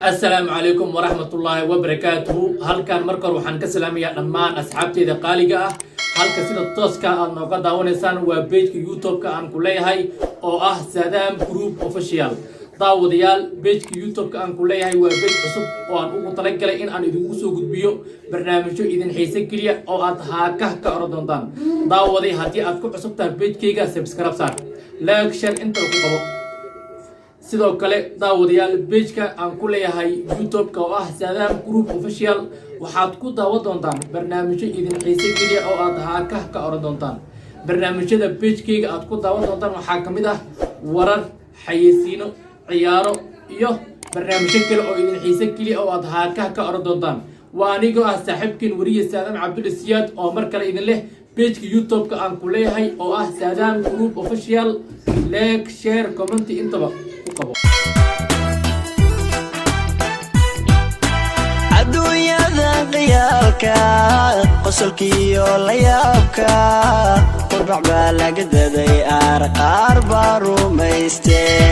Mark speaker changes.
Speaker 1: السلام عليكم ورحمة الله وبركاته. هل كان مركر وحن كسلام يا دمان أصحابتي ذا قالقة هل كسيد التوسكا أن نقد ونسان وبيج يوتيوب كأن كلها هاي أو سادام جروب أوفيشيال داو ديال بيج يوتيوب كأن كلها هاي وبيج عصب وأن أطلق لي إن أنا يدوسو قد بيو برنامجو إذن حيسك كليا أو أتهاكه كأردن داو دي هاتي أتكو عصب تبيج كيغا سبسكرايب صار لايك شير انت وكبو sidoo kale daawadayaal page-ka aan ku leeyahay YouTube-ka oo ah Saadam Group Official waxaad ku daawan doontaan barnaamijyo idin xiiso geliya oo aad haakah ka oran doontaan barnaamijyada page-kayga aad ku daawan doontaan waxaa kamid ah warar xayeysiino ciyaaro iyo barnaamijyo kale oo idin xiiso geliya oo aad haakah ka oran doontaan waa anigoo ah saaxiibkiin wariye Saadam Cabdul Siyaad oo mar kale idin leh page-ka YouTube-ka aan ku leeyahay oo ah Saadam Group Official like share comment intaba
Speaker 2: adduunyada dhiyaalka qosolkiyo la yaabka qurbac baa laga daday qaar baa rumaystay